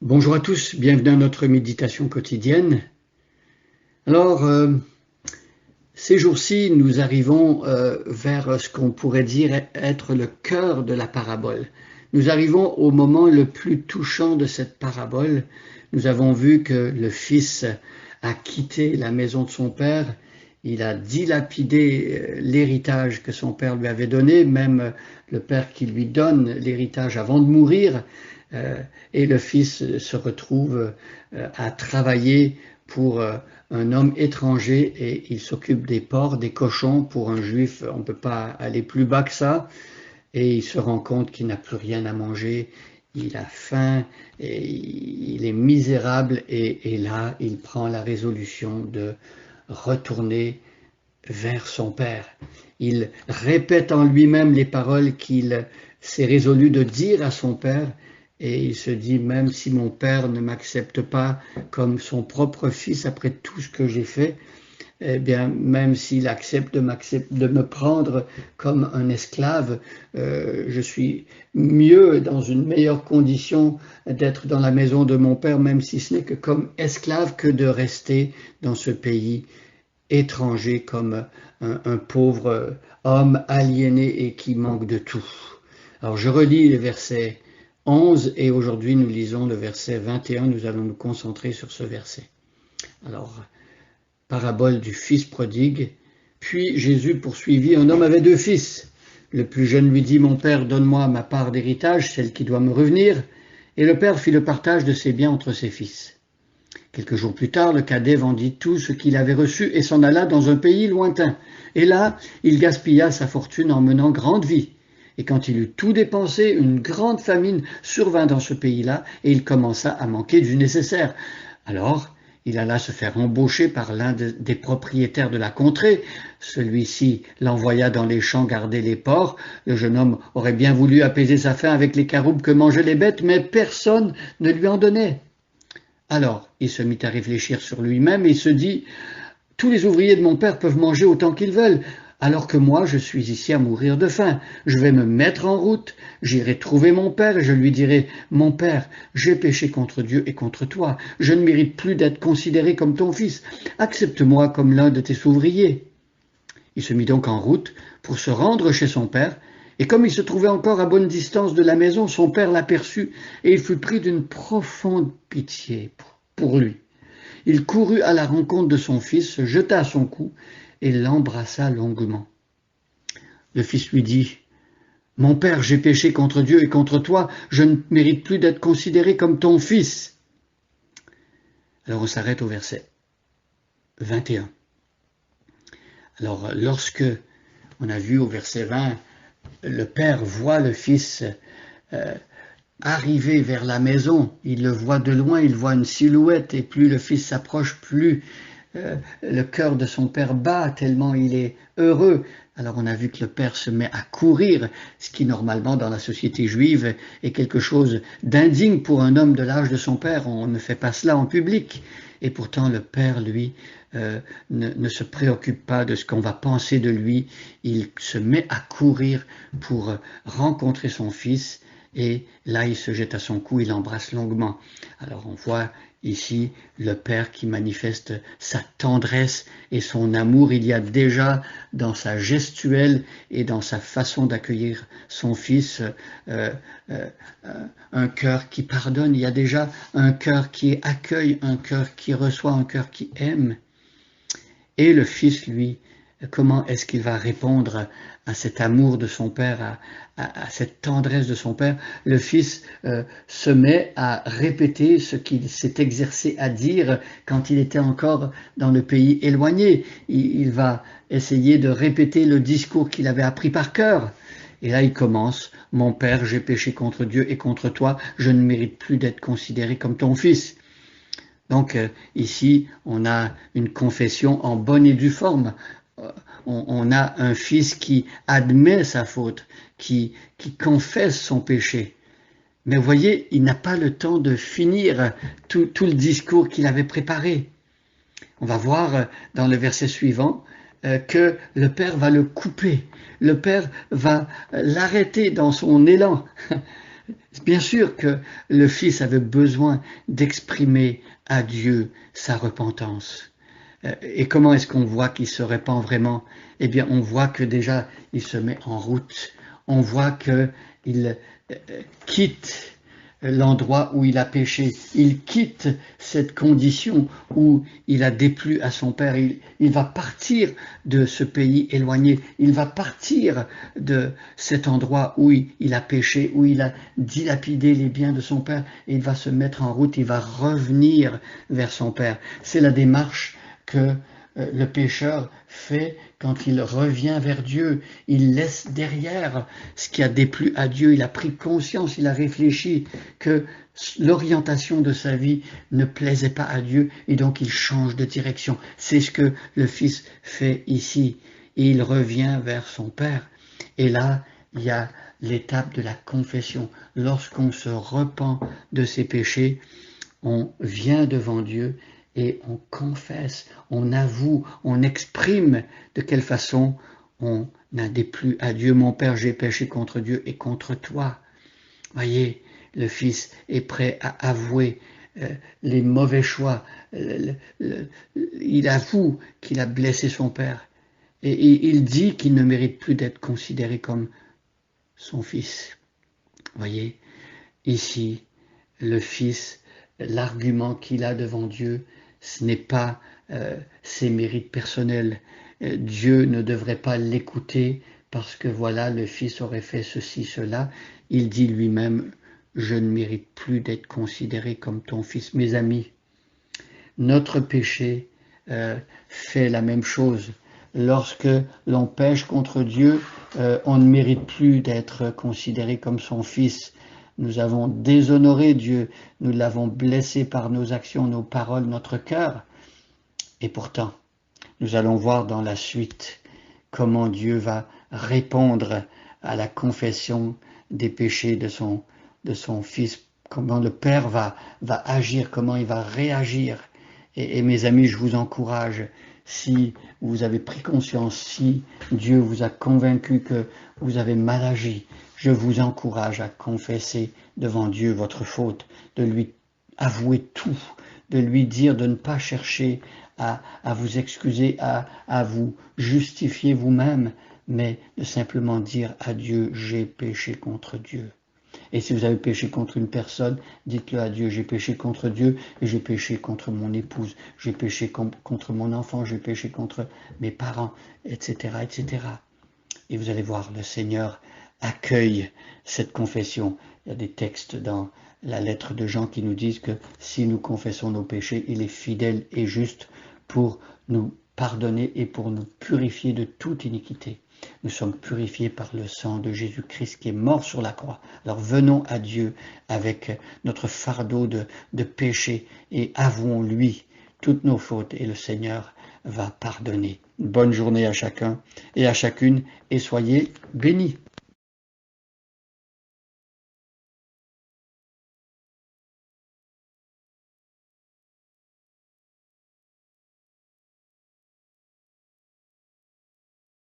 Bonjour à tous, bienvenue à notre méditation quotidienne. Alors, ces jours-ci, nous arrivons vers ce qu'on pourrait dire être le cœur de la parabole. Nous arrivons au moment le plus touchant de cette parabole. Nous avons vu que le fils a quitté la maison de son père, il a dilapidé l'héritage que son père lui avait donné, même le père qui lui donne l'héritage avant de mourir, et le fils se retrouve à travailler pour un homme étranger et il s'occupe des porcs, des cochons. Pour un juif, on ne peut pas aller plus bas que ça. Et il se rend compte qu'il n'a plus rien à manger, il a faim, et il est misérable et là, il prend la résolution de retourner vers son père. Il répète en lui-même les paroles qu'il s'est résolu de dire à son père et il se dit, même si mon père ne m'accepte pas comme son propre fils après tout ce que j'ai fait, eh bien, même s'il accepte de me prendre comme un esclave, je suis mieux, dans une meilleure condition d'être dans la maison de mon père, même si ce n'est que comme esclave, que de rester dans ce pays étranger comme un pauvre homme aliéné et qui manque de tout. Alors je relis le verset 11 et aujourd'hui nous lisons le verset 21, nous allons nous concentrer sur ce verset. Alors, parabole du fils prodigue, puis Jésus poursuivit, un homme avait deux fils. Le plus jeune lui dit, mon père, donne-moi ma part d'héritage, celle qui doit me revenir. Et le père fit le partage de ses biens entre ses fils. Quelques jours plus tard, le cadet vendit tout ce qu'il avait reçu et s'en alla dans un pays lointain. Et là, il gaspilla sa fortune en menant grande vie. Et quand il eut tout dépensé, une grande famine survint dans ce pays-là et il commença à manquer du nécessaire. Alors, il alla se faire embaucher par l'un des propriétaires de la contrée. Celui-ci l'envoya dans les champs garder les porcs. Le jeune homme aurait bien voulu apaiser sa faim avec les caroubes que mangeaient les bêtes, mais personne ne lui en donnait. Alors, il se mit à réfléchir sur lui-même et se dit, tous les ouvriers de mon père peuvent manger autant qu'ils veulent, alors que moi, je suis ici à mourir de faim. Je vais me mettre en route, j'irai trouver mon père et je lui dirai, mon père, j'ai péché contre Dieu et contre toi. Je ne mérite plus d'être considéré comme ton fils. Accepte-moi comme l'un de tes ouvriers. Il se mit donc en route pour se rendre chez son père, et comme il se trouvait encore à bonne distance de la maison, son père l'aperçut, et il fut pris d'une profonde pitié pour lui. Il courut à la rencontre de son fils, se jeta à son cou, et l'embrassa longuement. Le fils lui dit, mon père, j'ai péché contre Dieu et contre toi, je ne mérite plus d'être considéré comme ton fils. Alors on s'arrête au verset 21. Alors lorsque on a vu au verset 20, le père voit le fils arriver vers la maison, il le voit de loin, il voit une silhouette, et plus le fils s'approche, plus le cœur de son père bat, tellement il est heureux. Alors on a vu que le père se met à courir, ce qui normalement dans la société juive est quelque chose d'indigne pour un homme de l'âge de son père. On ne fait pas cela en public. Et pourtant le père, lui, ne se préoccupe pas de ce qu'on va penser de lui. Il se met à courir pour rencontrer son fils. Et là, il se jette à son cou, il l'embrasse longuement. Alors on voit ici le père qui manifeste sa tendresse et son amour. Il y a déjà dans sa gestuelle et dans sa façon d'accueillir son fils un cœur qui pardonne. Il y a déjà un cœur qui accueille, un cœur qui reçoit, un cœur qui aime. Et le fils, lui, comment est-ce qu'il va répondre à cet amour de son père, à cette tendresse de son père? Le fils se met à répéter ce qu'il s'est exercé à dire quand il était encore dans le pays éloigné. Il va essayer de répéter le discours qu'il avait appris par cœur. Et là, il commence, mon père, j'ai péché contre Dieu et contre toi, je ne mérite plus d'être considéré comme ton fils. Donc ici, on a une confession en bonne et due forme. On a un fils qui admet sa faute, qui confesse son péché. Mais vous voyez, il n'a pas le temps de finir tout le discours qu'il avait préparé. On va voir dans le verset suivant que le père va le couper. Le père va l'arrêter dans son élan. Bien sûr que le Fils avait besoin d'exprimer à Dieu sa repentance. Et comment est-ce qu'on voit qu'il se répand vraiment? Eh bien, on voit que déjà, il se met en route. On voit qu'il quitte l'endroit où il a péché. Il quitte cette condition où il a déplu à son père. Il va partir de ce pays éloigné. Il va partir de cet endroit où il a péché, où il a dilapidé les biens de son père. Et il va se mettre en route. Il va revenir vers son père. C'est la démarche que le pécheur fait quand il revient vers Dieu. Il laisse derrière ce qui a déplu à Dieu. Il a pris conscience, il a réfléchi que l'orientation de sa vie ne plaisait pas à Dieu et donc il change de direction. C'est ce que le Fils fait ici. Et il revient vers son Père. Et là, il y a l'étape de la confession. Lorsqu'on se repent de ses péchés, on vient devant Dieu et on confesse, on avoue, on exprime de quelle façon on n'a déplu à Dieu. Mon Père, j'ai péché contre Dieu et contre toi. Voyez, le Fils est prêt à avouer les mauvais choix. Il avoue qu'il a blessé son Père. Et il dit qu'il ne mérite plus d'être considéré comme son Fils. Voyez, ici, le Fils, l'argument qu'il a devant Dieu, ce n'est pas ses mérites personnels. Dieu ne devrait pas l'écouter parce que voilà, le Fils aurait fait ceci, cela. Il dit lui-même, je ne mérite plus d'être considéré comme ton Fils. Mes amis, notre péché fait la même chose. Lorsque l'on pêche contre Dieu, on ne mérite plus d'être considéré comme son Fils. Nous avons déshonoré Dieu, nous l'avons blessé par nos actions, nos paroles, notre cœur. Et pourtant, nous allons voir dans la suite comment Dieu va répondre à la confession des péchés de son Fils, comment le Père va agir, comment il va réagir. Et mes amis, je vous encourage, si vous avez pris conscience, si Dieu vous a convaincu que vous avez mal agi, je vous encourage à confesser devant Dieu votre faute, de lui avouer tout, de lui dire de ne pas chercher à vous excuser, à vous justifier vous-même, mais de simplement dire à Dieu, j'ai péché contre Dieu. Et si vous avez péché contre une personne, dites-le à Dieu, j'ai péché contre Dieu et j'ai péché contre mon épouse, j'ai péché contre mon enfant, j'ai péché contre mes parents, etc., etc. Et vous allez voir, le Seigneur accueille cette confession. Il y a des textes dans la lettre de Jean qui nous disent que si nous confessons nos péchés, il est fidèle et juste pour nous pardonner et pour nous purifier de toute iniquité. Nous sommes purifiés par le sang de Jésus-Christ qui est mort sur la croix. Alors venons à Dieu avec notre fardeau de péché et avouons-lui toutes nos fautes et le Seigneur va pardonner. Bonne journée à chacun et à chacune et soyez bénis.